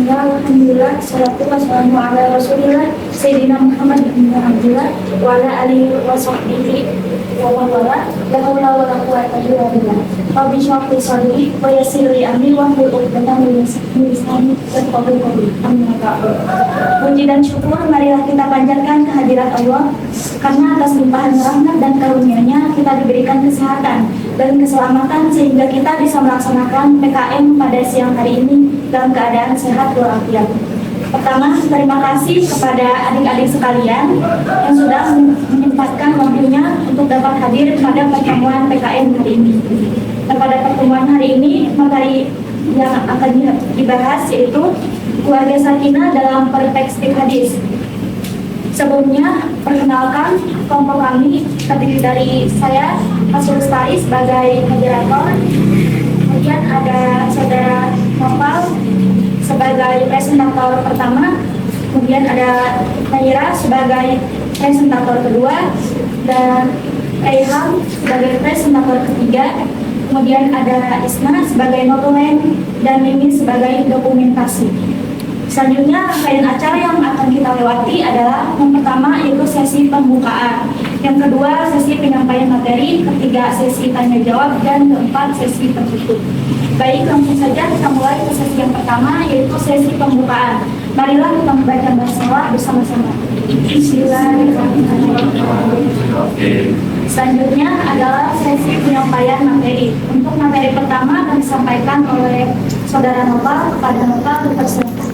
Alhamdulillah, salatu wassalamu ala rasulillah Sayyidina Muhammad bin Abdullah wa ala alihi wa sahbihi wa man wala la haula wa la quwwata illa billah. Rabbi shrah li sadri wa yassir li amri wa hlul 'uqdatam min lisani yafqahu qawli. Amma ba'du. Puji dan syukur marilah kita panjatkan kehadirat Allah, karena atas limpahan rahmat dan karunia-Nya kita diberikan kesehatan dan keselamatan sehingga kita bisa melaksanakan PKM pada siang hari ini dalam keadaan sehat walafiat. Pertama, terima kasih kepada adik-adik sekalian yang sudah menyempatkan waktunya untuk dapat hadir pada pertemuan PKM hari ini. Dan pada pertemuan hari ini, materi yang akan dibahas yaitu keluarga sakinah dalam perspektif hadis. Sebelumnya, perkenalkan kelompok kami terdiri dari saya, Mas Lestari sebagai moderator, kemudian ada saudara Noval sebagai presentator pertama, kemudian ada Naira sebagai presentator kedua, dan Rayham sebagai presentator ketiga, kemudian ada Isna sebagai notulen, dan Mimi sebagai dokumentasi. Selanjutnya, rangkaian acara yang akan kita lewati adalah yang pertama yaitu sesi pembukaan, yang kedua sesi penyampaian materi, ketiga sesi tanya jawab, dan keempat sesi tertutup. Baik, langsung saja kita mulai ke sesi yang pertama yaitu sesi pembukaan. Marilah kita membaca basmalah bersama-sama. Bismillahirrahmanirrahim. Selanjutnya adalah sesi penyampaian materi. Untuk materi pertama akan disampaikan oleh saudara Nova. Kepada Nova, dipersilakan.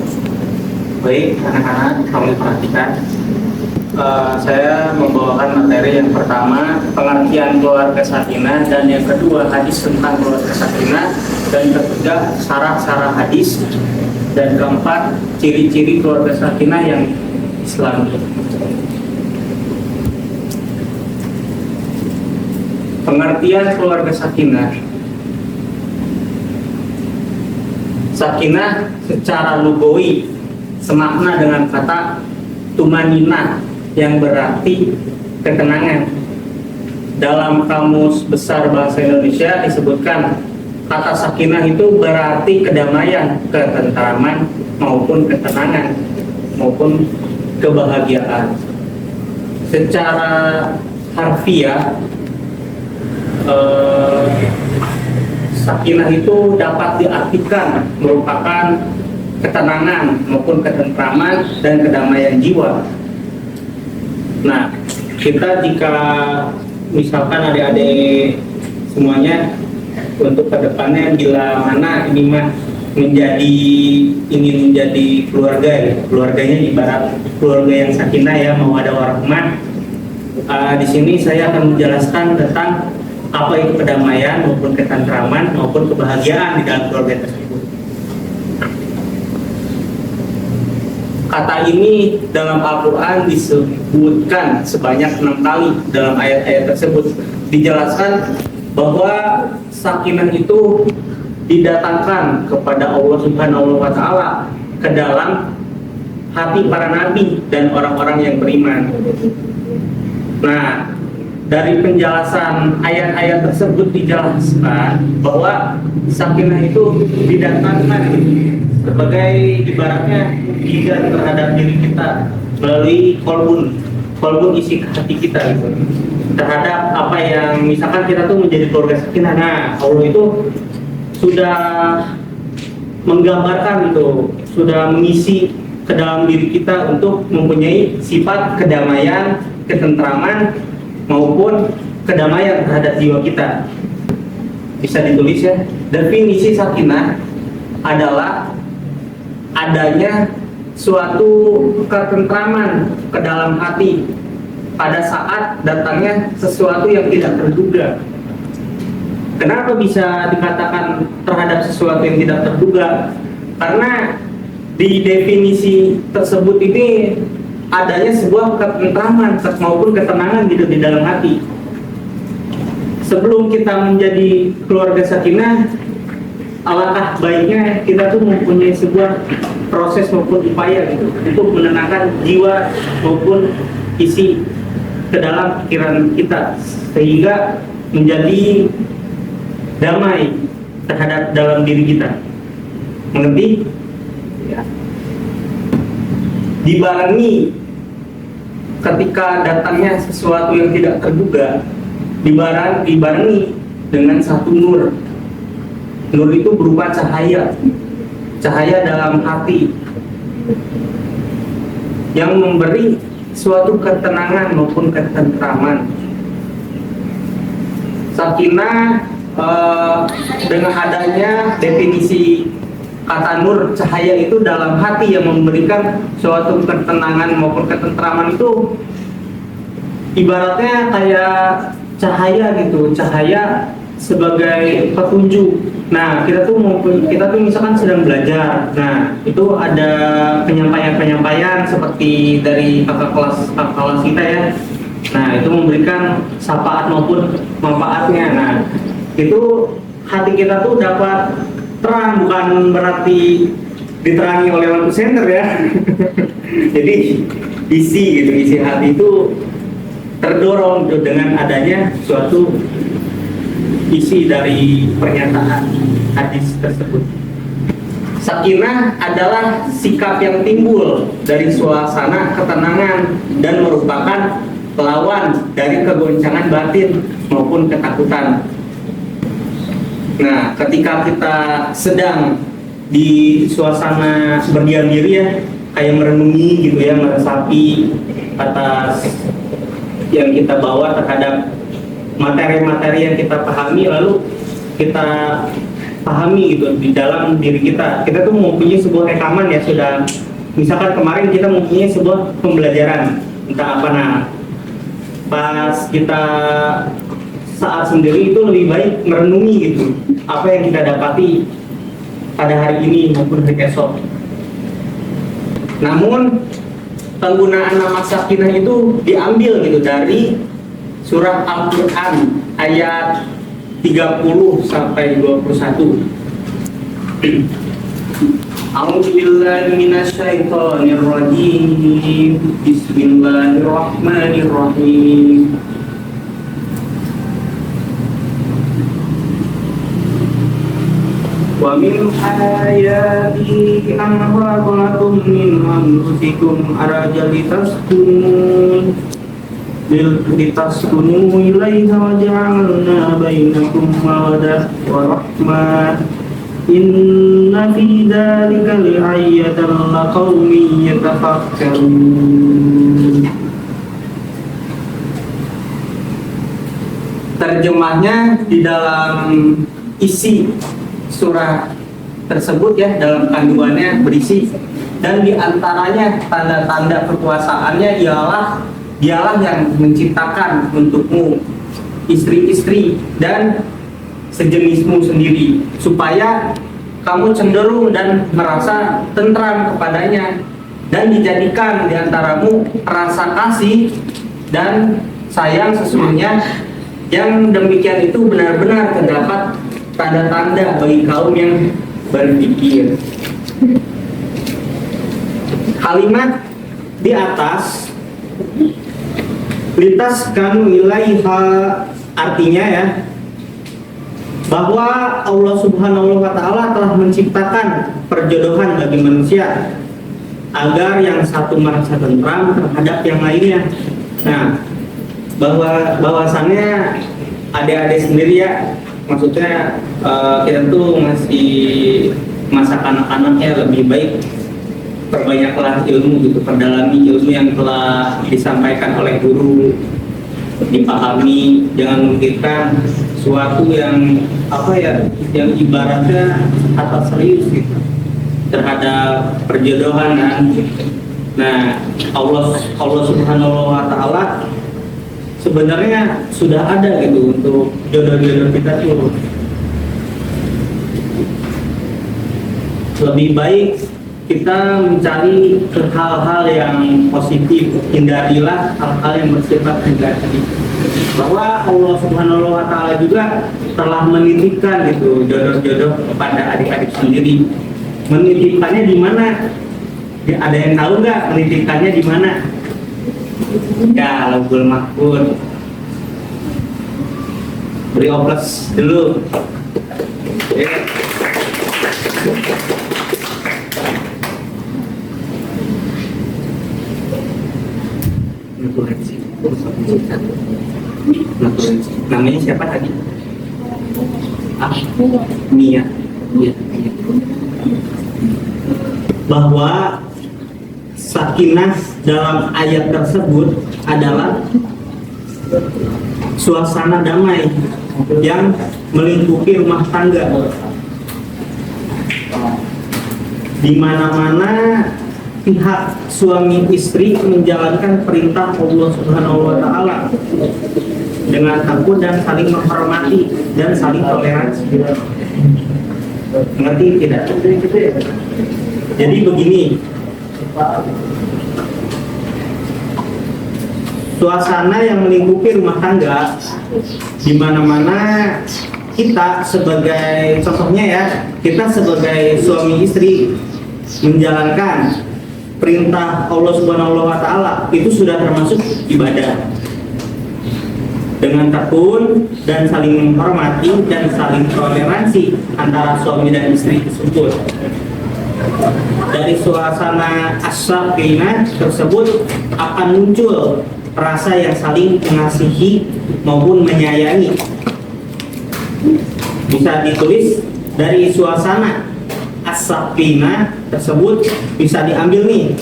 Baik, anak-anak, kami perhatikan. Saya membawakan materi yang pertama, pengertian keluarga sakinah, dan yang kedua, hadis tentang keluarga sakinah, dan ketiga, syarah-syarah hadis, dan keempat, ciri-ciri keluarga sakinah yang Islami. Pengertian keluarga sakinah. Sakinah secara lugawi semakna dengan kata tumanina yang berarti ketenangan. Dalam Kamus Besar Bahasa Indonesia disebutkan kata sakinah itu berarti kedamaian, ketentraman, maupun ketenangan, maupun kebahagiaan. Secara harfiah, sakinah itu dapat diartikan merupakan ketenangan maupun ketentraman dan kedamaian jiwa. Nah, kita jika misalkan adik-adik semuanya untuk kedepannya bila mana ini mah ingin menjadi keluarga ya, keluarganya ibarat keluarga yang sakinah ya, mau ada warahmah. Di sini saya akan menjelaskan tentang apa itu kedamaian maupun ketentraman maupun kebahagiaan di dalam keluarga tersebut. Kata ini dalam Al-Quran disebutkan sebanyak 6 kali dalam ayat-ayat tersebut. Dijelaskan bahwa sakinah itu didatangkan kepada Allah Subhanahu wa Ta'ala ke dalam hati para nabi dan orang-orang yang beriman. Nah, dari penjelasan ayat-ayat tersebut dijelaskan bahwa sakinah itu didatangkan sebagai ibaratnya hingga terhadap diri kita melalui kolbun isi hati kita gitu, terhadap apa yang misalkan kita tuh menjadi keluarga sakinah. Nah, Allah itu sudah menggambarkan itu, sudah mengisi ke dalam diri kita untuk mempunyai sifat kedamaian, ketentraman maupun kedamaian terhadap jiwa kita. Bisa ditulis ya, definisi sakinah adalah adanya suatu ketentraman ke dalam hati pada saat datangnya sesuatu yang tidak terduga. Kenapa bisa dikatakan terhadap sesuatu yang tidak terduga? Karena di definisi tersebut ini adanya sebuah ketentraman maupun ketenangan gitu di dalam hati. Sebelum kita menjadi keluarga sakinah, alangkah baiknya kita tuh mempunyai sebuah proses maupun upaya gitu untuk menenangkan jiwa maupun isi ke dalam pikiran kita sehingga menjadi damai terhadap dalam diri kita. Mengerti? Ya. dibarengi ketika datangnya sesuatu yang tidak terduga, dibarengi dengan satu nur. Nur itu berupa cahaya dalam hati yang memberi suatu ketenangan maupun ketentraman. Sakinah dengan adanya definisi kata nur, cahaya itu dalam hati yang memberikan suatu ketenangan maupun ketentraman, itu ibaratnya kayak cahaya gitu, cahaya sebagai petunjuk. Nah, kita tuh misalkan sedang belajar. Nah, itu ada penyampaian seperti dari kakak kelas kita ya. Nah, itu memberikan syafaat maupun manfaatnya. Nah, itu hati kita tuh dapat terang, bukan berarti diterangi oleh lampu senter ya. Jadi isi hati itu terdorong dengan adanya suatu isi dari pernyataan hadis tersebut. Sakinah adalah sikap yang timbul dari suasana ketenangan dan merupakan lawan dari kegoncangan batin maupun ketakutan. Nah, ketika kita sedang di suasana berdiam diri ya, kayak merenungi gitu ya, meresapi atas yang kita bawa terhadap materi-materi yang kita pahami, lalu kita pahami gitu di dalam diri kita. Kita tuh mempunyai sebuah rekaman ya, sudah misalkan kemarin kita mempunyai sebuah pembelajaran entah apa. Nah, pas kita saat sendiri itu lebih baik merenungi gitu apa yang kita dapati pada hari ini maupun hari esok. Namun penggunaan nama sakinah itu diambil gitu dari surah Al-Quran ayat 30 sampai 21. A'udzubillahi minasyaitonirrajim. Bismillahirrahmanirrahim. Wa min ayatihi an khalaqakum min anfusikum litaskunu ilaiha wa ja'alna bainakum mawaddah wa rahmah. Inna fi dzalika la'ayatan liqaumin yatafakkarun. Terjemahnya di dalam isi surah tersebut ya, dalam kandungannya berisi, dan diantaranya tanda-tanda kekuasaannya ialah Dialah yang menciptakan untukmu istri-istri dan sejenismu sendiri, supaya kamu cenderung dan merasa tentram kepadanya, dan dijadikan diantaramu rasa kasih dan sayang sesungguhnya. Yang demikian itu benar-benar terdapat tanda-tanda bagi kaum yang berpikir. Kalimat di atas lintas kanu ilaiha artinya ya, bahwa Allah Subhanahu wa Ta'ala telah menciptakan perjodohan bagi manusia agar yang satu merasa tentram terhadap yang lainnya. Nah, bahwasannya adik-adik sendiri ya, maksudnya kita tuh ngasih masa kanak-kanaknya lebih baik perbanyaklah ilmu gitu, perdalami ilmu yang telah disampaikan oleh guru, dipahami, jangan memikirkan suatu yang apa ya, yang ibaratnya atas serius gitu terhadap perjodohan kan. Nah, Allah Subhanahu wa Ta'ala sebenarnya sudah ada gitu untuk jodoh-jodoh kita tuh. Lebih baik kita mencari ke hal-hal yang positif, hindarilah hal-hal yang bersifat negatif. Bahwa Allah Subhanahu wa Ta'ala juga telah menitipkan gitu jodoh-jodoh kepada adik-adik sendiri. Menitipkannya di mana? Ada yang tahu nggak menitipkannya di mana? Ya, Lauhul Mahfuz. Beri oplos dulu. Ya. Naturalisasi. Naturalisasi. Namanya siapa tadi? Mia. Iya. Bahwa sakinah dalam ayat tersebut adalah suasana damai yang melingkupi rumah tangga, di mana-mana pihak suami istri menjalankan perintah Allah Subhanahu wa taala dengan takut dan saling menghormati dan saling toleransi. Ngerti tidak? Jadi begini, suasana yang melingkupi rumah tangga, di mana-mana kita sebagai, contohnya ya, kita sebagai suami istri menjalankan perintah Allah Subhanahu wa taala, itu sudah termasuk ibadah. Dengan tekun dan saling menghormati dan saling toleransi antara suami dan istri tersebut. Dari suasana as-sakinah tersebut akan muncul rasa yang saling mengasihi maupun menyayangi. Bisa ditulis dari suasana as-sakinah tersebut, bisa diambil nih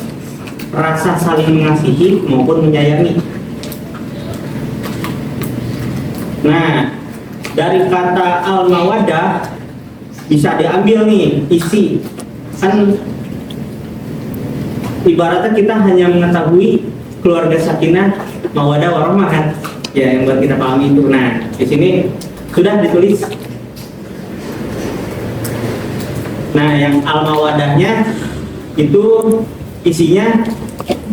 rasa saling mengasihi maupun menyayangi. Nah, dari kata al-mawaddah bisa diambil nih isi. Kan ibaratnya kita hanya mengetahui keluarga sakinah, mawaddah, warahmah kan? Ya, yang buat kita pahami itu. Nah, di sini sudah ditulis. Nah, yang al-mawaddahnya itu isinya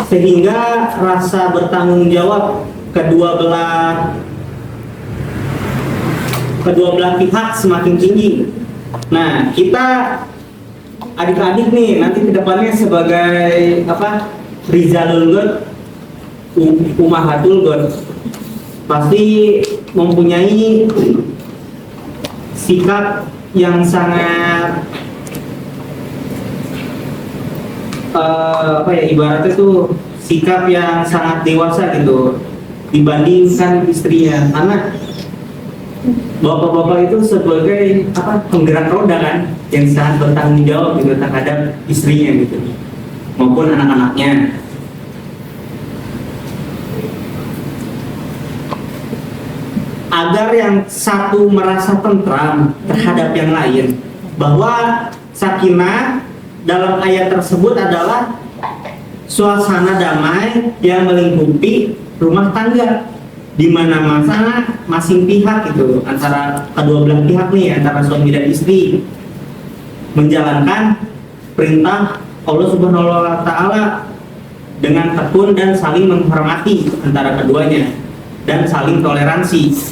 sehingga rasa bertanggung jawab kedua belah pihak semakin tinggi. Nah, kita adik-adik nih nanti kedepannya sebagai apa, Rizalul God, Umahatul God, pasti mempunyai sikap yang sangat ibaratnya tuh sikap yang sangat dewasa gitu dibandingkan istrinya, karena bapak-bapak itu sebagai penggerak roda kan, yang sangat bertanggung jawab gitu terhadap istrinya gitu maupun anak-anaknya. Agar yang satu merasa tentram terhadap yang lain, bahwa sakinah dalam ayat tersebut adalah suasana damai yang melingkupi rumah tangga, di mana masing pihak itu, antara kedua belah pihak nih, antara suami dan istri, menjalankan perintah Allah Subhanahu wa taala dengan tekun dan saling menghormati antara keduanya dan saling toleransi.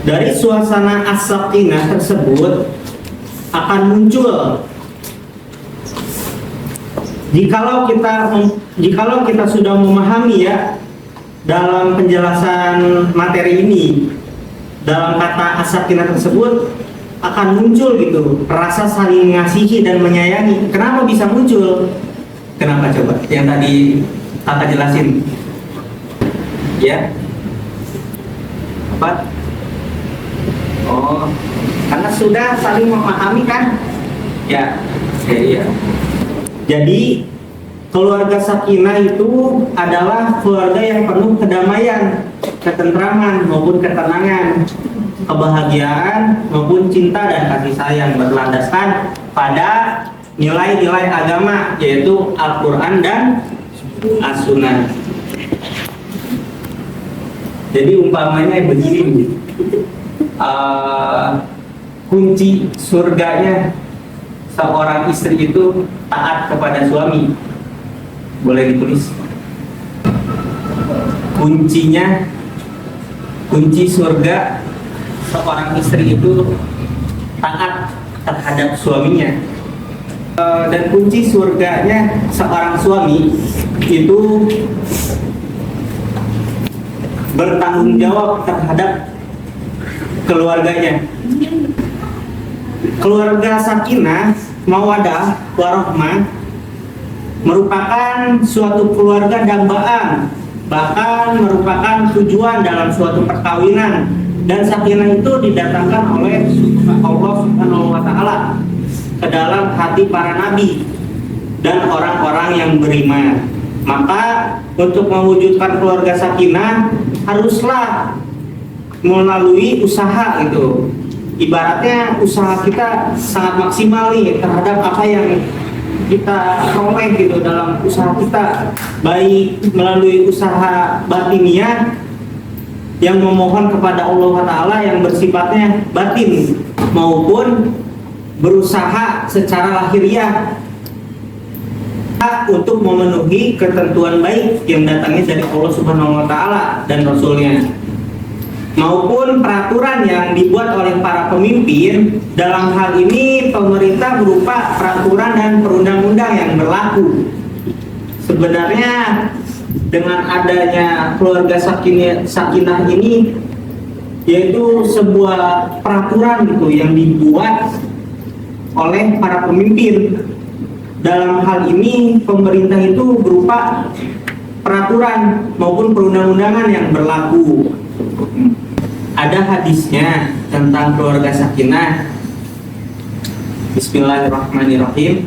Dari suasana as-sakinah tersebut akan muncul, jikalau kita sudah memahami ya dalam penjelasan materi ini, dalam kata as-sakinah tersebut akan muncul gitu rasa saling mengasihi dan menyayangi. Kenapa bisa muncul? Kenapa coba? Yang tadi Tata jelasin ya. Apa? Oh, karena sudah saling memahami kan? Ya, iya. Jadi keluarga sakinah itu adalah keluarga yang penuh kedamaian, ketentraman maupun ketenangan, kebahagiaan maupun cinta dan kasih sayang, berlandaskan pada nilai-nilai agama, yaitu Al-Quran dan As-Sunnah. Jadi umpamanya begini, kunci surganya seorang istri itu taat kepada suami. Boleh ditulis kunci surga seorang istri itu taat terhadap suaminya, dan kunci surganya seorang suami itu bertanggung jawab terhadap keluarganya. Keluarga sakinah, mawaddah, warahmah merupakan suatu keluarga dambaan bahkan merupakan tujuan dalam suatu perkawinan, dan sakinah itu didatangkan oleh Allah Subhanahu wa taala ke dalam hati para nabi dan orang-orang yang beriman. Maka untuk mewujudkan keluarga sakinah haruslah melalui usaha gitu. Ibaratnya usaha kita sangat maksimal nih terhadap apa yang kita peroleh gitu dalam usaha kita, baik melalui usaha batiniah yang memohon kepada Allah Ta'ala yang bersifatnya batin, maupun berusaha secara lahiriah untuk memenuhi ketentuan baik yang datangnya dari Allah Subhanahu wa taala dan Rasulnya, maupun peraturan yang dibuat oleh para pemimpin. Dalam hal ini pemerintah berupa peraturan dan perundang-undang yang berlaku. Sebenarnya dengan adanya keluarga sakinah ini, yaitu sebuah peraturan gitu yang dibuat oleh para pemimpin. Dalam hal ini pemerintah itu berupa peraturan maupun perundang-undangan yang berlaku. Ada hadisnya tentang keluarga sakinah. Bismillahirrahmanirrahim.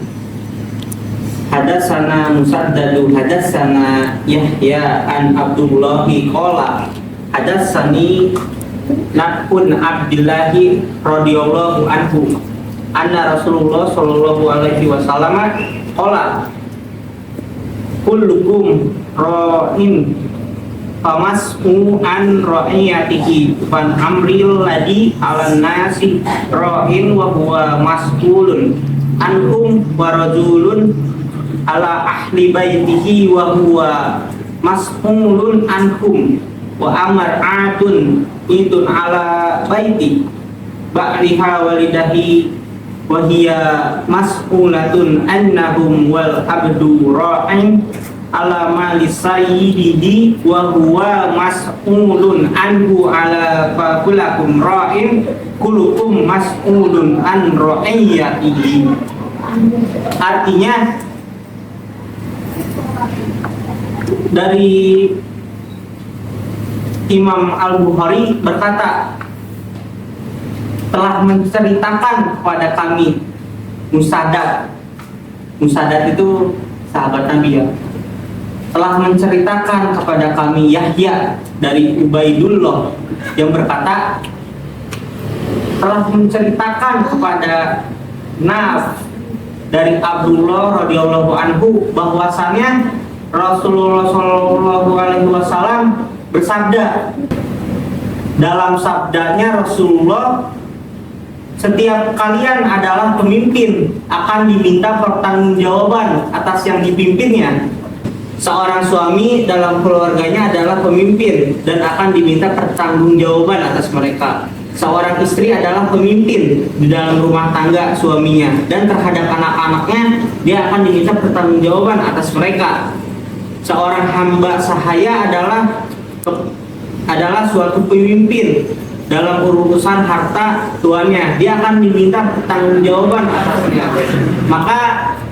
Hadatsana Musaddadu hadatsana Yahya an Abdullahi qala hadatsani Nakun Abdillahi radhiyallahu anhu anna Rasulullah sallallahu alaihi wasallam qala kullukum ra'in famas'u an ra'iyatihi fan amril ladhi 'alan nasi ra'in wa huwa mas'ulun anhum wa rajulun ala ahli baitihi wa huwa mas'ulun anhum wa amar'atun idun ala baiti ba'riha walidahi wa hiya mas'ulatun annahum wal abdu ra'in ala mali sayyidihi wa huwa mas'ulun anhu ala fakulakum ra'in kulukum mas'ulun an ra'iyatihi. Artinya dari Imam Al-Bukhari berkata, telah menceritakan kepada kami Musaddad. Musaddad itu sahabat Nabi ya. Telah menceritakan kepada kami Yahya dari Ubaidullah yang berkata, telah menceritakan kepada Naf dari Abdullah radhiyallahu anhu bahwasannya Rasulullah sallallahu alaihi wasallam bersabda. Dalam sabdanya Rasulullah, setiap kalian adalah pemimpin, akan diminta pertanggungjawaban atas yang dipimpinnya. Seorang suami dalam keluarganya adalah pemimpin dan akan diminta pertanggungjawaban atas mereka. Seorang istri adalah pemimpin di dalam rumah tangga suaminya, dan terhadap anak-anaknya dia akan diminta pertanggungjawaban atas mereka. Seorang hamba sahaya adalah suatu pemimpin dalam urusan harta tuannya, dia akan diminta pertanggungjawaban atasnya. Maka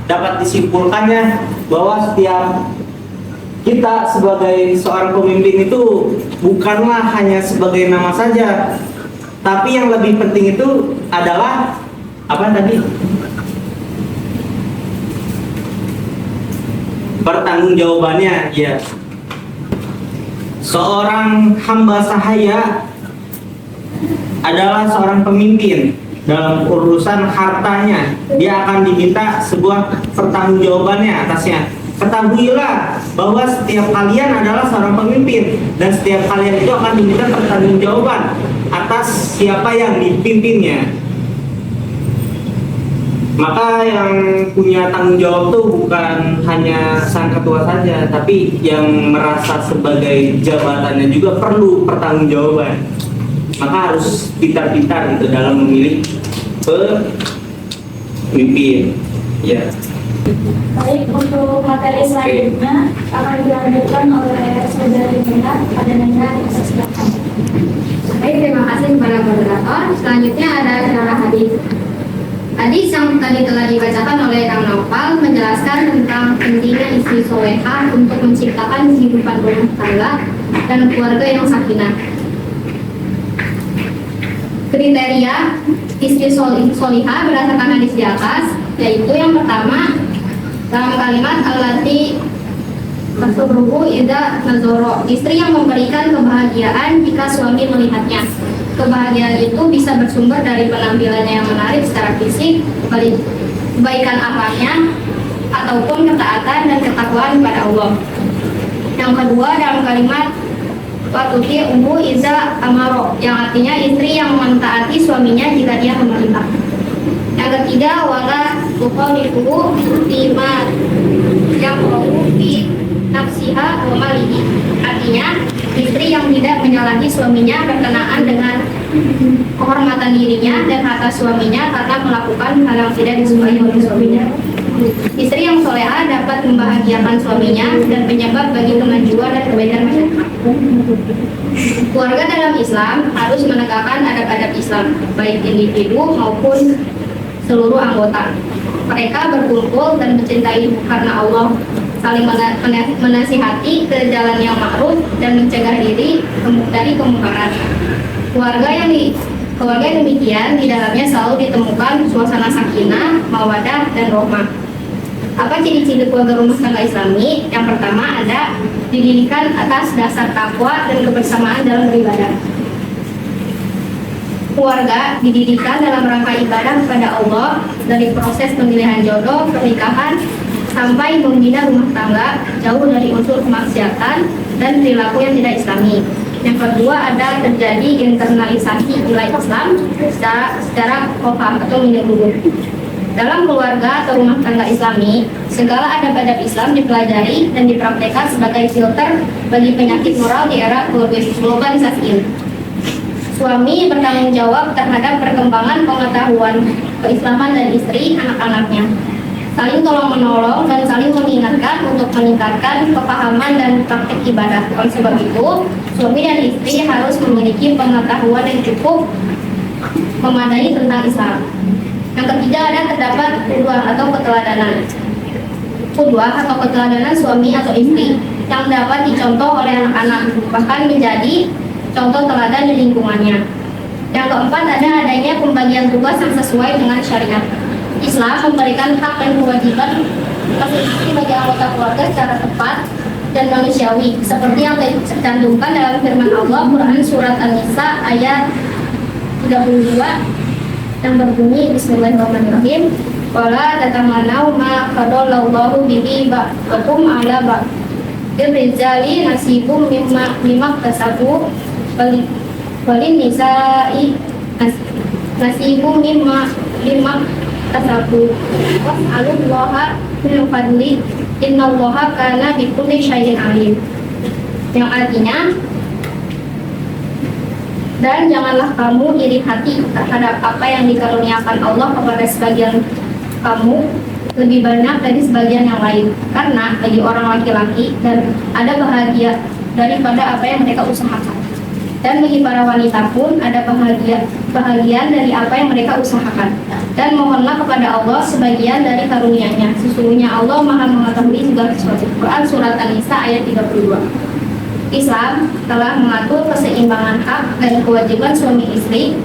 dapat disimpulkannya bahwa setiap kita sebagai seorang pemimpin itu bukanlah hanya sebagai nama saja, tapi yang lebih penting itu adalah apa tadi? Pertanggungjawabannya, ya. Seorang hamba sahaya adalah seorang pemimpin dalam urusan hartanya, dia akan diminta sebuah pertanggungjawabannya atasnya. Ketahuilah bahwa setiap kalian adalah seorang pemimpin, dan setiap kalian itu akan diminta pertanggungjawaban atas siapa yang dipimpinnya. Maka yang punya tanggung jawab itu bukan hanya sang ketua saja, tapi yang merasa sebagai jabatannya juga perlu pertanggungjawaban. Maka harus pintar-pintar gitu dalam memilih pemimpin. Ya. Baik, untuk materi selanjutnya akan dilanjutkan oleh saudari kita pada Nena Silakan. Baik, terima kasih kepada moderator. Selanjutnya ada syarah hadis. Hadis yang tadi telah dibacakan oleh Kang Naufal menjelaskan tentang pentingnya istri solehah untuk menciptakan kehidupan rumah tangga dan keluarga yang sakinah. Kriteria istri solihah berdasarkan hadis di atas, yaitu yang pertama dalam kalimat allati tasruhu idza nazara, istri yang memberikan kebahagiaan jika suami melihatnya. Kebahagiaan itu bisa bersumber dari penampilannya yang menarik secara fisik, kebaikan akhlaknya, ataupun ketaatan dan ketakwaan kepada Allah. Yang kedua dalam kalimat watuti umbu iza amaro, yang artinya istri yang mentaati suaminya jika dia memerintah. Yang ketiga wala tuqalifu bima yang fi nafsiha wa malihi, artinya istri yang tidak menyalahi suaminya berkenaan dengan kehormatan dirinya dan harta suaminya karena melakukan hal yang tidak disukai oleh suaminya. Istri yang solehah dapat membahagiakan suaminya dan penyebab bagi kemajuan dan kebaikan masyarakat. Keluarga dalam Islam harus menegakkan adab-adab Islam, baik individu maupun seluruh anggota. Mereka berkumpul dan mencintai karena Allah, saling menasihati ke jalan yang ma'ruf dan mencegah diri dari kemungkaran. Keluarga yang demikian di dalamnya selalu ditemukan suasana sakinah, mawadah, dan rahmah. Apa ciri-ciri keluarga rumah tangga Islami? Yang pertama ada dididikan atas dasar takwa dan kebersamaan dalam beribadah. Keluarga didirikan dalam rangka ibadah kepada Allah, dari proses pemilihan jodoh, pernikahan, sampai membina rumah tangga jauh dari unsur kemaksiatan dan perilaku yang tidak Islami. Yang kedua ada terjadi internalisasi nilai Islam secara kofam atau minimum. Dalam keluarga atau rumah tangga Islami, segala adab-adab Islam dipelajari dan dipraktekkan sebagai filter bagi penyakit moral di era globalisasi ini. Suami bertanggung jawab terhadap perkembangan pengetahuan keislaman dan istri anak-anaknya, saling tolong-menolong dan saling mengingatkan untuk meningkatkan kepahaman dan praktik ibadah. Oleh sebab itu, suami dan istri harus memiliki pengetahuan yang cukup memadai tentang Islam. Yang ketiga ada terdapat qudwah atau keteladanan. Qudwah atau keteladanan suami atau istri yang dapat dicontoh oleh anak-anak, bahkan menjadi contoh teladan di lingkungannya. Yang keempat ada adanya pembagian tugas yang sesuai dengan syariat. Islam memberikan hak dan kewajiban masing-masing bagi anggota keluarga secara tepat dan manusiawi, seperti yang tercantumkan dalam firman Allah Quran surat An-Nisa ayat 32 yang berbunyi Bismillahirrahmanirrahim, wala tatamannau ma qadallahu bihi ba'dakum ala ba'd, lirijali nasibum mimma kasabu walin nisa'i nasibum mimma kasabu was'alullaha min fadli innallaha kana bikulli syai'in alim, yang artinya dan janganlah kamu iri hati terhadap apa yang dikaruniakan Allah kepada sebagian kamu lebih banyak dari sebagian yang lain, karena bagi orang laki-laki dan ada bahagia daripada apa yang mereka usahakan, dan bagi para wanita pun ada bahagian dari apa yang mereka usahakan, dan mohonlah kepada Allah sebagian dari karunia-Nya, sesungguhnya Allah Maha mengetahui segala sesuatu. Quran surat An-Nisa ayat 32. Islam telah mengatur keseimbangan hak dan kewajiban suami istri.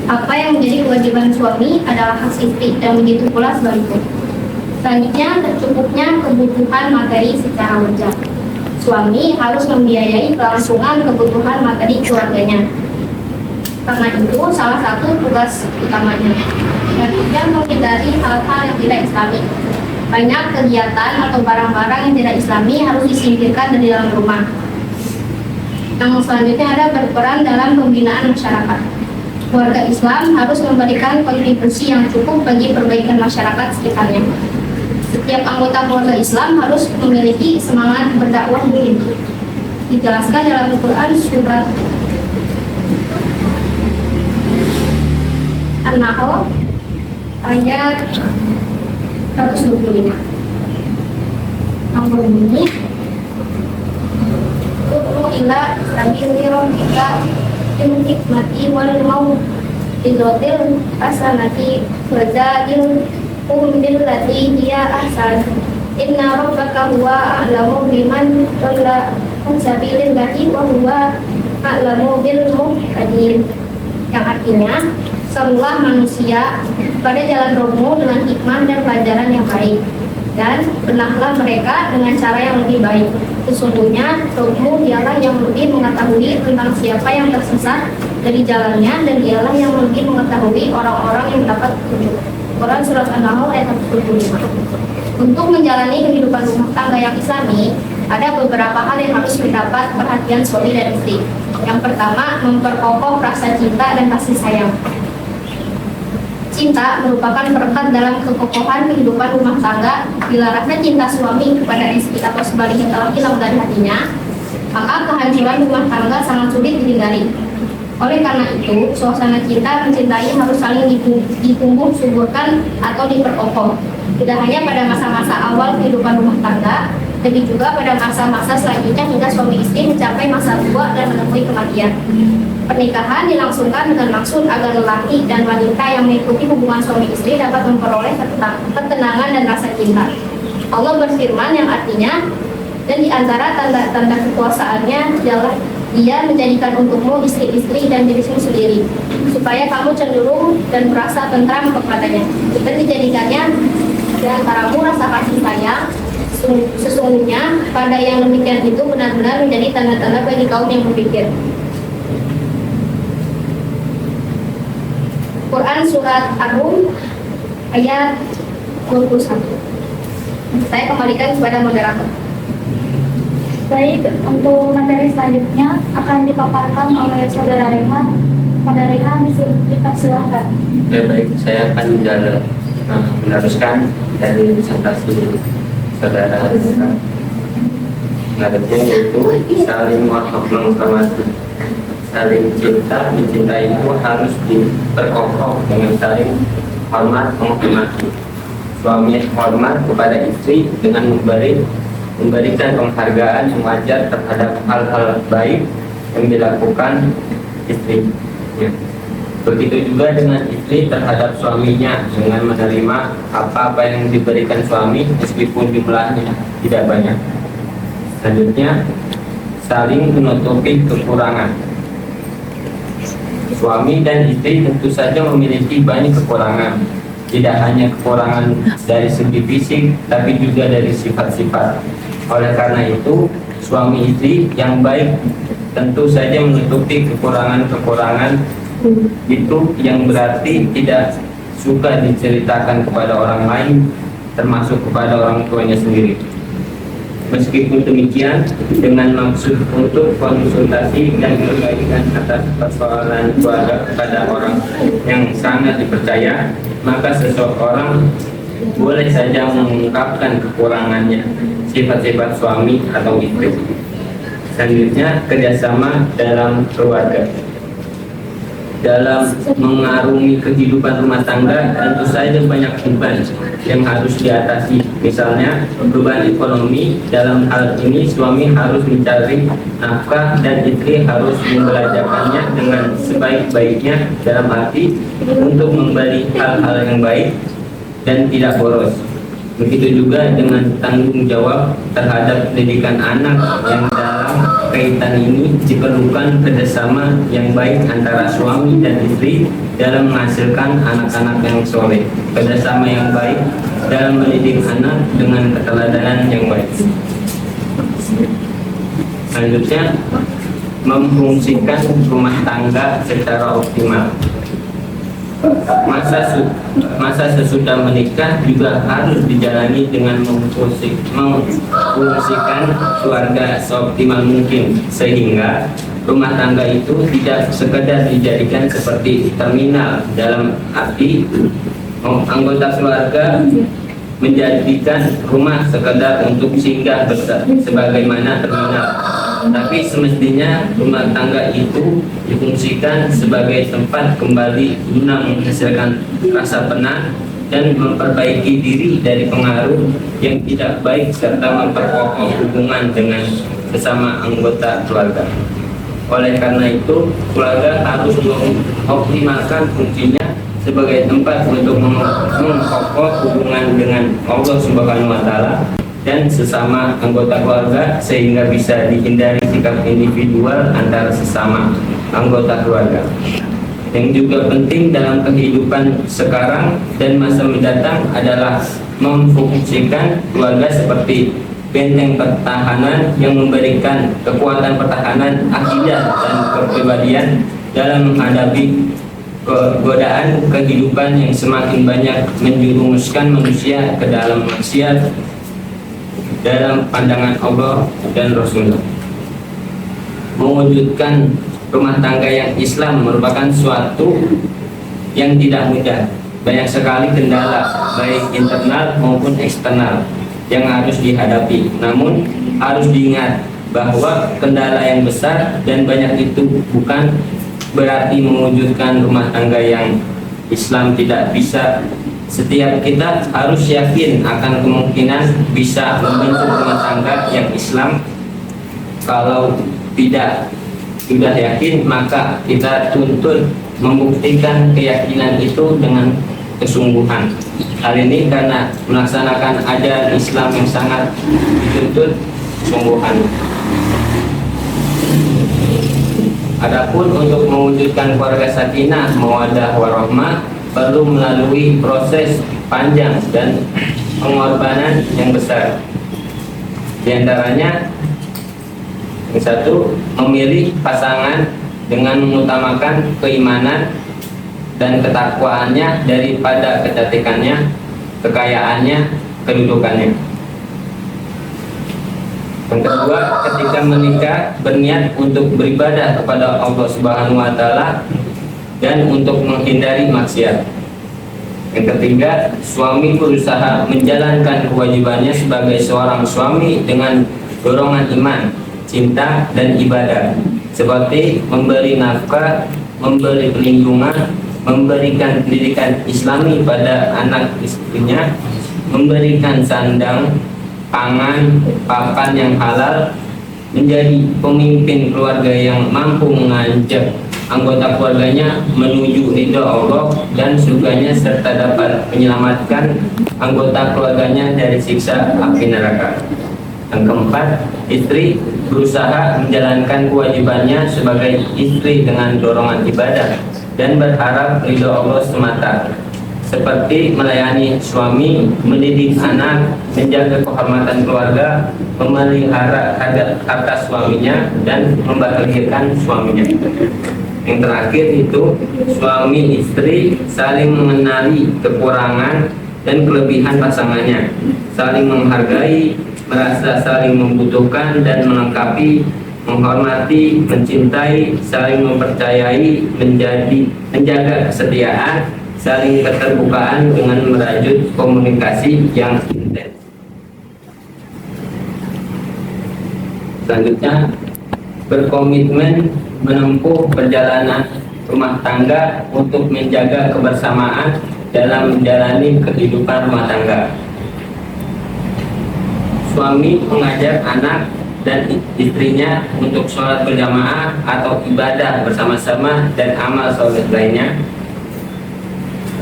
Apa yang menjadi kewajiban suami adalah hak istri, dan begitu pula sebaliknya. Selanjutnya, tercukupnya kebutuhan materi secara wajar. Suami harus membiayai kelangsungan kebutuhan materi keluarganya. Karena itu salah satu tugas utamanya. Dan tidak menghindari hal-hal yang tidak Islami. Banyak kegiatan atau barang-barang yang tidak Islami harus disingkirkan dari dalam rumah. Yang selanjutnya ada berperan dalam pembinaan masyarakat. Keluarga Islam harus memberikan kontribusi yang cukup bagi perbaikan masyarakat sekitarnya. Setiap anggota keluarga Islam harus memiliki semangat berdakwah yang tinggi. Dijelaskan dalam Al-Quran surat An-Nahl ayat 125. Yang berbunyi ila sabili rabbika bil hikmati wal bidotil hasanati wazadil billati hiya ahsan. Inna rabbaka huwa a'lamu biman dhalla an sabilillahi wa huwa a'lamu bil muhtadin. Yang artinya, serulah manusia pada jalan rohmu dengan hikmah dan pelajaran yang baik, dan benahlah mereka dengan cara yang lebih baik. Sesungguhnya rohmu dialah yang lebih mengetahui tentang siapa yang tersesat dari jalannya, dan dialah yang lebih mengetahui orang-orang yang dapat petunjuk. Quran Surat An-Nahl ayat 45. Untuk menjalani kehidupan rumah tangga yang islami, ada beberapa hal yang harus mendapat perhatian suami dan istri. Yang pertama, memperkokoh rasa cinta dan kasih sayang. Cinta merupakan perekat dalam kekokohan kehidupan rumah tangga. Bila rasa cinta suami kepada istri atau sebaliknya telah hilang dari hatinya, maka kehancuran rumah tangga sangat sulit dihindari. Oleh karena itu, suasana cinta mencintai harus saling ditumbuh suburkan atau diperkokoh. Tidak hanya pada masa-masa awal kehidupan rumah tangga, tapi juga pada masa-masa selanjutnya hingga suami istri mencapai masa tua dan menemui kematian. Pernikahan dilangsungkan dengan maksud agar lelaki dan wanita yang mengikuti hubungan suami istri dapat memperoleh ketenangan dan rasa cinta. Allah berfirman yang artinya, dan di antara tanda-tanda kekuasaannya adalah Dia menjadikan untukmu istri-istri dan dirimu sendiri, supaya kamu cenderung dan merasa tentram kepadanya. Dan dijadikannya di antaramu rasa kasih sayang. Sesungguhnya pada yang demikian itu benar-benar menjadi tanda-tanda bagi kaum yang berpikir. Quran Surat Ar-Rum ayat 21. Saya kembalikan kepada moderator. Baik, untuk materi selanjutnya akan dipaparkan oleh Saudara Rehan. Saudara Rehan, silakan. Baik, saya akan meneruskan dari presentasi saudara menariknya, yaitu saling menghormati, saling cinta, mencintai itu harus diperkokoh dengan saling hormat menghormati. Suami hormat kepada istri dengan memberikan penghargaan yang wajar terhadap hal-hal baik yang dilakukan istri. Ya. Begitu juga dengan istri terhadap suaminya dengan menerima apa-apa yang diberikan suami meskipun jumlahnya tidak banyak. Selanjutnya, saling menutupi kekurangan. Suami dan istri tentu saja memiliki banyak kekurangan. Tidak hanya kekurangan dari segi fisik, tapi juga dari sifat-sifat. Oleh karena itu, suami istri yang baik tentu saja menutupi kekurangan-kekurangan itu, yang berarti tidak suka diceritakan kepada orang lain, termasuk kepada orang tuanya sendiri. Meskipun demikian, dengan maksud untuk konsultasi dan perbaikan atas persoalan keluarga kepada orang yang sangat dipercaya, maka seseorang boleh saja mengungkapkan kekurangannya, sifat-sifat suami atau istri. Selanjutnya, kerjasama dalam keluarga. Dalam mengarungi kehidupan rumah tangga, tentu saja banyak beban yang harus diatasi. Misalnya, beban ekonomi. Dalam hal ini, suami harus mencari nafkah dan istri harus membelanjakannya dengan sebaik-baiknya, dalam arti untuk membeli hal-hal yang baik dan tidak boros. Begitu juga dengan tanggung jawab terhadap pendidikan anak, yang dalam kaitan ini diperlukan kerjasama yang baik antara suami dan istri dalam menghasilkan anak-anak yang soleh, kerjasama yang baik dalam mendidik anak dengan keteladanan yang baik. Selanjutnya, memfungsikan rumah tangga secara optimal. Masa sesudah menikah juga harus dijalani dengan memfungsikan keluarga seoptimal mungkin, sehingga rumah tangga itu tidak sekedar dijadikan seperti terminal, dalam arti anggota keluarga menjadikan rumah sekedar untuk singgah sebagaimana terminal. Tapi semestinya rumah tangga itu difungsikan sebagai tempat kembali guna menghasilkan rasa penat dan memperbaiki diri dari pengaruh yang tidak baik, serta memperkokoh hubungan dengan sesama anggota keluarga. Oleh karena itu, keluarga harus mengoptimalkan fungsinya sebagai tempat untuk memperkokoh hubungan dengan Allah Subhanahu wa taala dan sesama anggota keluarga sehingga bisa dihindari sikap individual antara sesama anggota keluarga. Yang juga penting dalam kehidupan sekarang dan masa mendatang adalah memfungsikan keluarga seperti benteng pertahanan yang memberikan kekuatan pertahanan akidah dan kepribadian dalam menghadapi godaan kehidupan yang semakin banyak menjerumuskan manusia ke dalam maksiat dalam pandangan Allah dan Rasulullah. Mewujudkan rumah tangga yang Islam merupakan suatu yang tidak mudah. Banyak sekali kendala baik internal maupun eksternal yang harus dihadapi. Namun harus diingat bahwa kendala yang besar dan banyak itu bukan berarti mewujudkan rumah tangga yang Islam tidak bisa. Setiap kita harus yakin akan kemungkinan bisa membentuk rumah tangga yang Islam. Kalau tidak sudah yakin, maka kita tuntut membuktikan keyakinan itu dengan kesungguhan. Hal ini karena melaksanakan ajaran Islam yang sangat dituntut kesungguhan. Adapun untuk mewujudkan keluarga sakinah, mawaddah warahmah perlu melalui proses panjang dan pengorbanan yang besar. Di antaranya, yang satu, memilih pasangan dengan mengutamakan keimanan dan ketakwaannya daripada kecantikannya, kekayaannya, kedudukannya. Yang kedua, ketika menikah berniat untuk beribadah kepada Allah Subhanahu wa taala dan untuk menghindari maksiat. Yang ketiga, suami berusaha menjalankan kewajibannya sebagai seorang suami dengan dorongan iman, cinta dan ibadah, seperti memberi nafkah, memberi perlindungan, memberikan pendidikan Islami pada anak istrinya, memberikan sandang, pangan, papan yang halal, menjadi pemimpin keluarga yang mampu mengajak anggota keluarganya menuju ridha Allah dan surganya serta dapat menyelamatkan anggota keluarganya dari siksa api neraka. Yang keempat, istri berusaha menjalankan kewajibannya sebagai istri dengan dorongan ibadah dan berharap ridha Allah semata, seperti melayani suami, mendidik anak, menjaga kehormatan keluarga, memelihara harta suaminya, dan membahagiakan suaminya. Yang terakhir itu, suami istri saling mengenali kekurangan dan kelebihan pasangannya, saling menghargai, merasa saling membutuhkan dan melengkapi, menghormati, mencintai, saling mempercayai, menjaga kesetiaan, saling keterbukaan dengan merajut komunikasi yang intens. Selanjutnya, berkomitmen menempuh perjalanan rumah tangga untuk menjaga kebersamaan dalam menjalani kehidupan rumah tangga. Suami mengajak anak dan istrinya untuk sholat berjamaah atau ibadah bersama-sama dan amal soleh lainnya.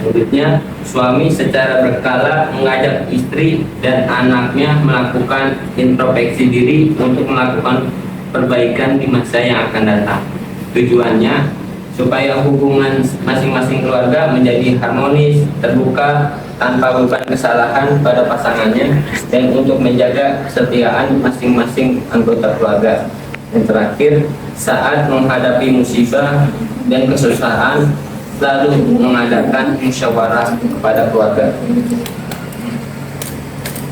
Selanjutnya, suami secara berkala mengajak istri dan anaknya melakukan introspeksi diri untuk melakukan perbaikan di masa yang akan datang. Tujuannya supaya hubungan masing-masing keluarga menjadi harmonis, terbuka, tanpa beban kesalahan pada pasangannya, dan untuk menjaga kesetiaan masing-masing anggota keluarga. Yang terakhir, saat menghadapi musibah dan kesusahan, selalu mengadakan musyawarah kepada keluarga.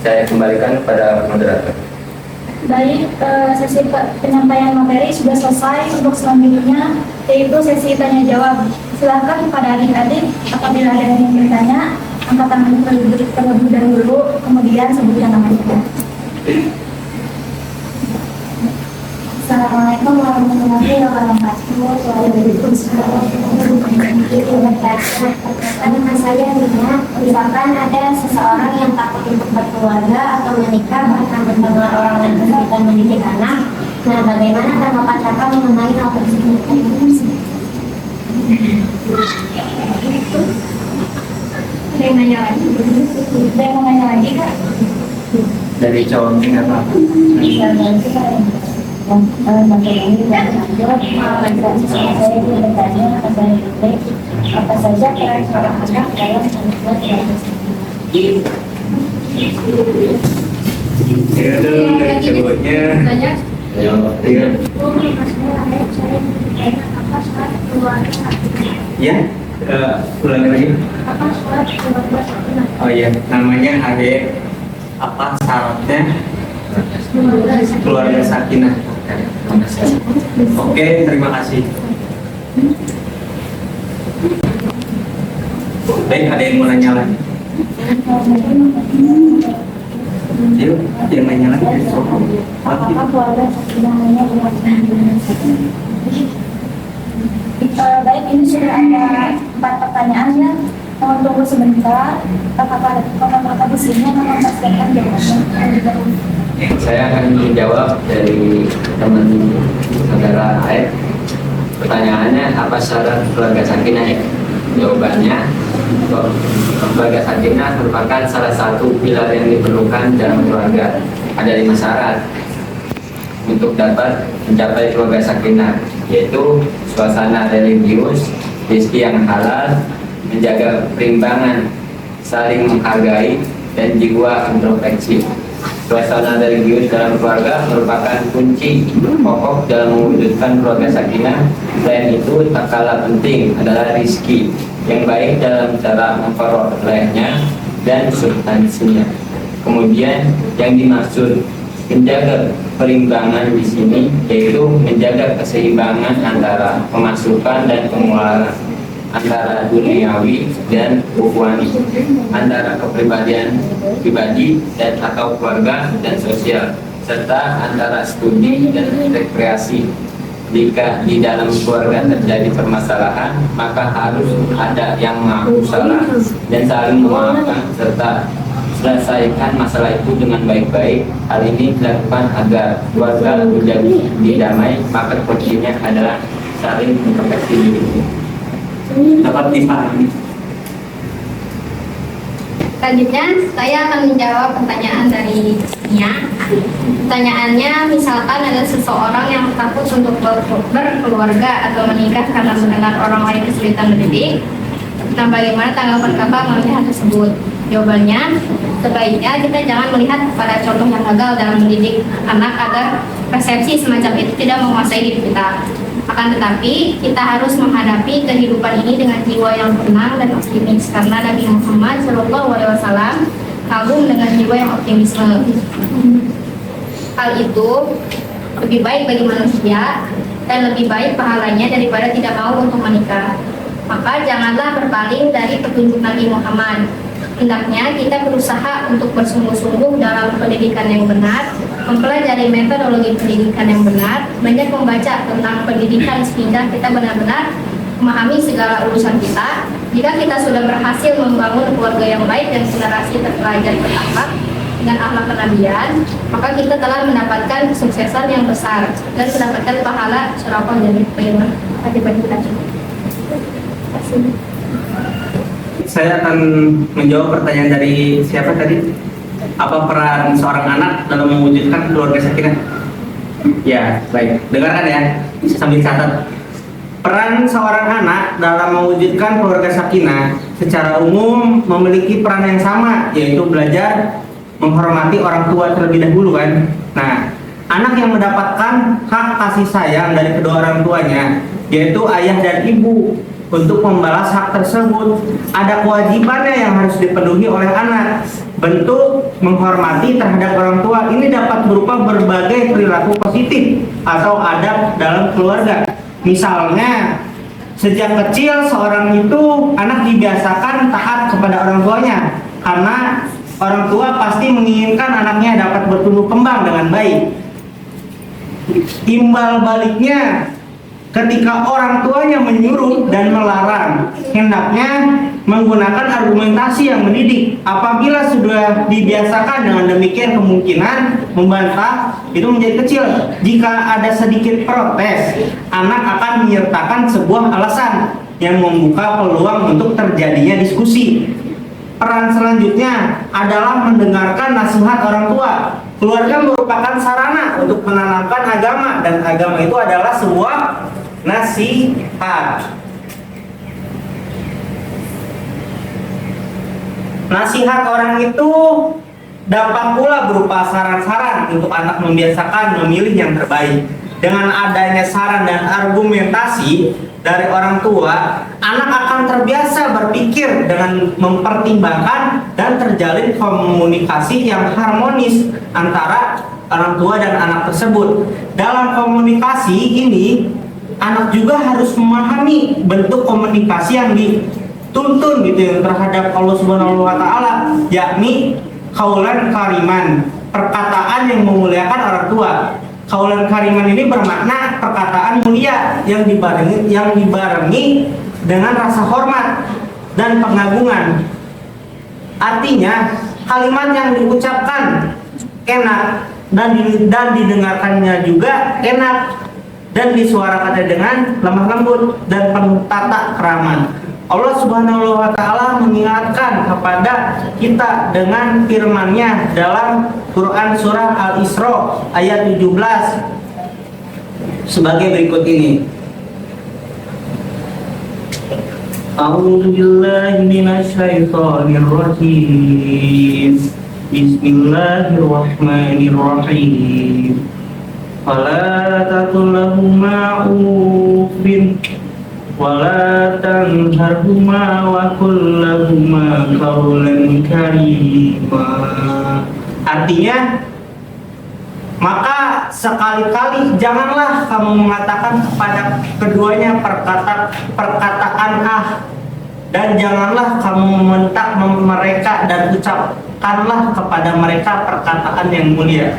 Saya kembalikan kepada moderator. Baik, sesi penyampaian materi sudah selesai. Untuk selanjutnya yaitu sesi tanya jawab. Silakan kepada adik-adik apabila ada yang ingin bertanya, angkat tangan terlebih dahulu, kemudian sebutkan namanya. Assalamualaikum warahmatullahi wabarakatuh. Waalaikumsalam warahmatullahi wabarakatuh. Pertanyaan saya adalah, misalkan ada seseorang yang takut untuk berkeluarga atau menikah bahkan bertemu orang lain ketika dalam mendidik anak. Nah, bagaimana tanggapan Kakak mengenai hal tersebut? Ada yang nanya lagi? Ada yang mau nanya lagi Kak? Dari cowoknya apa? Bisa nanti Kak. Saya juga bertanya kepada Ibu, apa saja peran seorang anak dalam membuat kreasi? Ya dong, dari cowoknya. Tanya. Iya. Ya, ulangi lagi. Oh iya, namanya Ade. Apa syaratnya? Keluarga sakinah. Oke, terima kasih. Baik, ada yang mau nanya lagi? Yuk, yang nanya lagi. Apakah keluarga sakinahnya baik, ini sudah ada 4 pertanyaan ya. Mohon tunggu sebentar. Kakak di sini akan memastikan jawabannya. Saya akan menjawab dari teman saudara Aep. Pertanyaannya, apa syarat keluarga sakinah ya? Jawabannya, keluarga sakinah merupakan salah satu pilar yang diperlukan dalam keluarga. Ada 5 syarat untuk dapat mencapai keluarga sakinah, yaitu suasana religius, rezeki yang halal, menjaga perimbangan, saling menghargai, dan jiwa introspeksi. Suasana religius dalam keluarga merupakan kunci pokok dalam mewujudkan keluarga sakinah. Selain itu, tak kalah penting adalah rizki yang baik dalam cara memperolehnya dan substansinya. Kemudian yang dimaksud menjaga perimbangan di sini yaitu menjaga keseimbangan antara pemasukan dan pengeluaran, antara duniawi dan ukhuwani, antara kepribadian pribadi dan atau keluarga dan sosial, serta antara studi dan rekreasi. Jika di dalam keluarga terjadi permasalahan, maka harus ada yang mengaku salah dan saling memaafkan serta selesaikan masalah itu dengan baik-baik. Hal ini dilakukan agar keluarga menjadi damai, maka kuncinya adalah saling memperbaiki diri. Dapat dipahami. Selanjutnya, saya akan menjawab pertanyaan dari Nia. Pertanyaannya, misalkan ada seseorang yang takut untuk berkeluarga atau menikah karena mendengar orang lain kesulitan mendidik. Nah, bagaimana tanggapan Kakak mengenai hal tersebut? Jawabannya, sebaiknya kita jangan melihat pada contoh yang gagal dalam mendidik anak agar persepsi semacam itu tidak menguasai diri kita. Akan tetapi, kita harus menghadapi kehidupan ini dengan jiwa yang tenang dan optimis, karena Nabi Muhammad SAW kagum dengan jiwa yang optimisme. Hal itu lebih baik bagi manusia dan lebih baik pahalanya daripada tidak mau untuk menikah. Maka janganlah berpaling dari petunjuk Nabi Muhammad. Hendaknya kita berusaha untuk bersungguh-sungguh dalam pendidikan yang benar, mempelajari metodologi pendidikan yang benar, banyak membaca tentang pendidikan sehingga kita benar-benar memahami segala urusan kita. Jika kita sudah berhasil membangun keluarga yang baik dan generasi terpelajar berakhlak dengan akhlak kenabian, maka kita telah mendapatkan kesuksesan yang besar dan mendapatkan pahala syarafah dari bagaimana akibat kita. Terima kasih. Saya akan menjawab pertanyaan dari siapa tadi? Apa peran seorang anak dalam mewujudkan keluarga sakinah? Ya, baik. Dengarkan ya, sambil catat. Peran seorang anak dalam mewujudkan keluarga sakinah secara umum memiliki peran yang sama, yaitu belajar menghormati orang tua terlebih dahulu kan. Nah, anak yang mendapatkan hak kasih sayang dari kedua orang tuanya, yaitu ayah dan ibu, untuk membalas hak tersebut ada kewajibannya yang harus dipenuhi oleh anak. Bentuk menghormati terhadap orang tua ini dapat berupa berbagai perilaku positif atau adab dalam keluarga. Misalnya, sejak kecil seorang itu anak dibiasakan taat kepada orang tuanya, karena orang tua pasti menginginkan anaknya dapat bertumbuh kembang dengan baik. Timbal baliknya, ketika orang tuanya menyuruh dan melarang, hendaknya menggunakan argumentasi yang mendidik. Apabila sudah dibiasakan dengan demikian, kemungkinan membantah itu menjadi kecil. Jika ada sedikit protes, anak akan menyertakan sebuah alasan yang membuka peluang untuk terjadinya diskusi. Peran selanjutnya adalah mendengarkan nasihat orang tua. Keluarga merupakan sarana untuk menanamkan agama, dan agama itu adalah sebuah nasihat. Nasihat orang itu dapat pula berupa saran-saran untuk anak membiasakan memilih yang terbaik. Dengan adanya saran dan argumentasi dari orang tua, anak akan terbiasa berpikir dengan mempertimbangkan dan terjalin komunikasi yang harmonis antara orang tua dan anak tersebut. Dalam komunikasi ini, anak juga harus memahami bentuk komunikasi yang dituntun gitu ya terhadap Allah Subhanahu wa taala, yakni qaulan kariman, perkataan yang memuliakan orang tua. Qaulan kariman ini bermakna perkataan mulia yang dibarengi dengan rasa hormat dan pengagungan. Artinya, kalimat yang diucapkan enak dan didengarkannya juga enak, dan disuarakannya dengan lemah lembut dan penuh tata krama. Allah Subhanahu wa taala mengingatkan kepada kita dengan firman-Nya dalam Quran surah Al-Isra ayat 17 sebagai berikut ini. A'udzu billahi minasy syaithanir rajim. Bismillahirrahmanirrahim. Fala taqul lahumā uffin wala tanharhuma wa qul lahumā qawlan karīmā. Artinya, maka sekali-kali janganlah kamu mengatakan kepada keduanya perkataan dan janganlah kamu membentak mereka dan ucapkanlah kepada mereka perkataan yang mulia.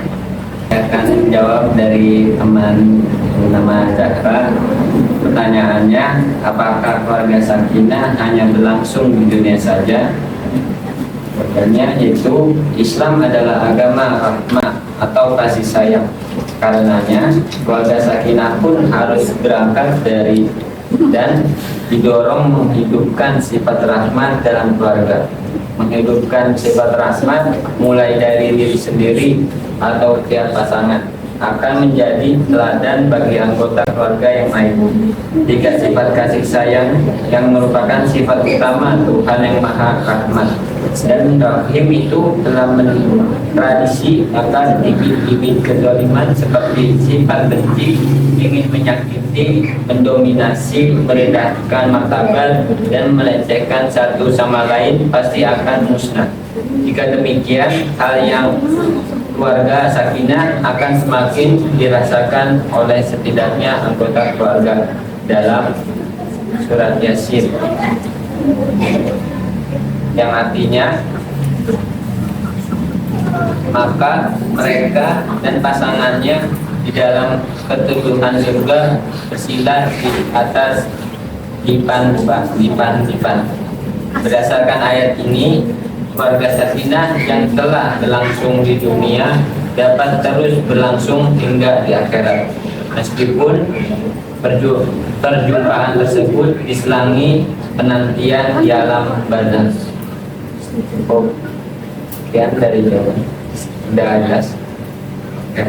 Akan jawab dari teman bernama Zahra. Pertanyaannya, apakah keluarga sakinah hanya berlangsung di dunia saja? Jawabannya yaitu Islam adalah agama rahmah atau kasih sayang. Karenanya keluarga sakinah pun harus berangkat dari dan didorong menghidupkan sifat rahmat dalam keluarga. Menghidupkan sifat rahmat mulai dari diri sendiri atau tiap pasangan akan menjadi teladan bagi anggota keluarga yang lain. Jika sifat kasih sayang yang merupakan sifat utama Tuhan yang Maha Rahmat dan Rahim itu telah tradisi, maka bibit-bibit kezaliman seperti sifat benci, ingin menyakiti, mendominasi, merendahkan martabat dan melecehkan satu sama lain pasti akan musnah. Jika demikian, hal yang keluarga sakinah akan semakin dirasakan oleh setidaknya anggota keluarga dalam surat Yasin, yang artinya maka mereka dan pasangannya di dalam ketujuhan surga bersila di atas dipan. Berdasarkan ayat ini, keluarga sakinah yang telah berlangsung di dunia dapat terus berlangsung hingga di akhirat, meskipun perjumpaan tersebut diselangi penantian di alam barzakh. Sekian dari jawaban. Sudah jelas? Oke.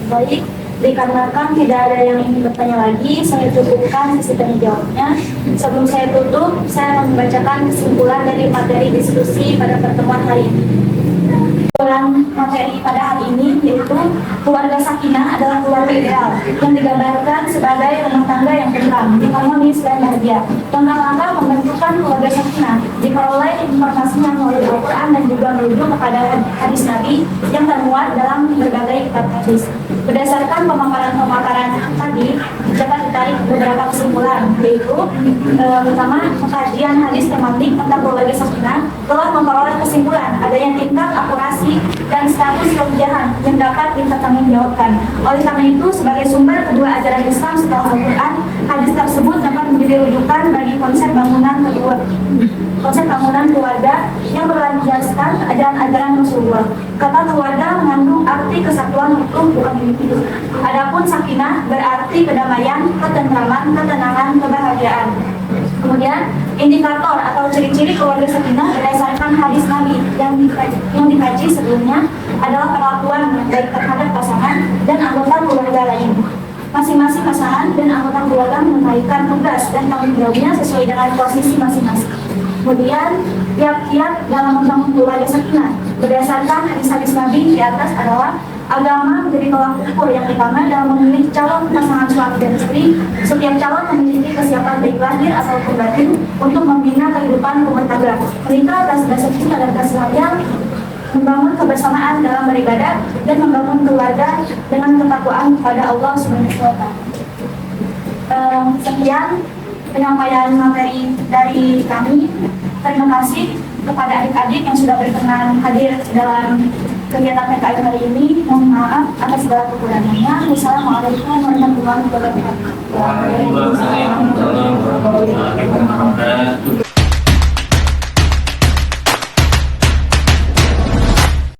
Baik, dikarenakan tidak ada yang ingin bertanya lagi, saya cukupkan sesi tanya jawabnya. Sebelum saya tutup, saya akan membacakan kesimpulan dari materi diskusi pada pertemuan hari ini. Kesimpulan materi pada hari ini yaitu keluarga sakinah adalah keluarga ideal yang digambarkan sebagai rumah tangga yang tentram, harmonis dan bahagia. Langkah-langkah pembentukan keluarga sakinah diperoleh informasinya melalui Al-Quran dan juga merujuk kepada hadis Nabi yang termuat dalam berbagai kitab hadis. Berdasarkan pemaparan tadi dapat menarik beberapa kesimpulan, yaitu pertama, pengkajian hadis tematik tentang keluarga sakinah telah memperoleh kesimpulan adanya tingkat akurasi dan status kebijakan yang dapat dipertanggungjawabkan. Oleh karena itu, sebagai sumber kedua ajaran Islam setelah Al-Quran, hadis tersebut dapat menjadi rujukan bagi konsep bangunan keluarga yang berlandaskan ajaran-ajaran Rasulullah. Kata keluarga mengandung arti kesatuan utuh bukan individu. Adapun sakinah berarti kedamaian, ketentraman, ketenangan, kebahagiaan. Kemudian indikator atau ciri-ciri keluarga sakinah berdasarkan hadis Nabi yang dikaji sebelumnya adalah perlakuan yang baik terhadap pasangan dan anggota keluarga lain. Masing-masing pasangan dan anggota keluarga menunaikan tugas dan tanggung jawabnya sesuai dengan posisi masing-masing. Kemudian tiap-tiap dalam membangun keluarga sakinah berdasarkan hadis-hadis Nabi di atas adalah agama menjadi tolak ukur yang utama dalam memilih calon pasangan suami dan istri. Setiap calon memiliki kesiapan baik lahir atau batin untuk membina kehidupan rumah tangga. Menikah atas dasar cinta dan kasih sayang, membangun kebersamaan dalam beribadah dan membangun keluarga dengan ketakwaan kepada Allah Subhanahu wa Ta'ala. Sekian penyampaian materi dari kami. Terima kasih kepada adik-adik yang sudah berkenan hadir dalam kegiatan PKI hari ini. Mohon maaf atas segala kekurangannya. Wassalamualaikum warahmatullahi wabarakatuh. Waalaikumsalam.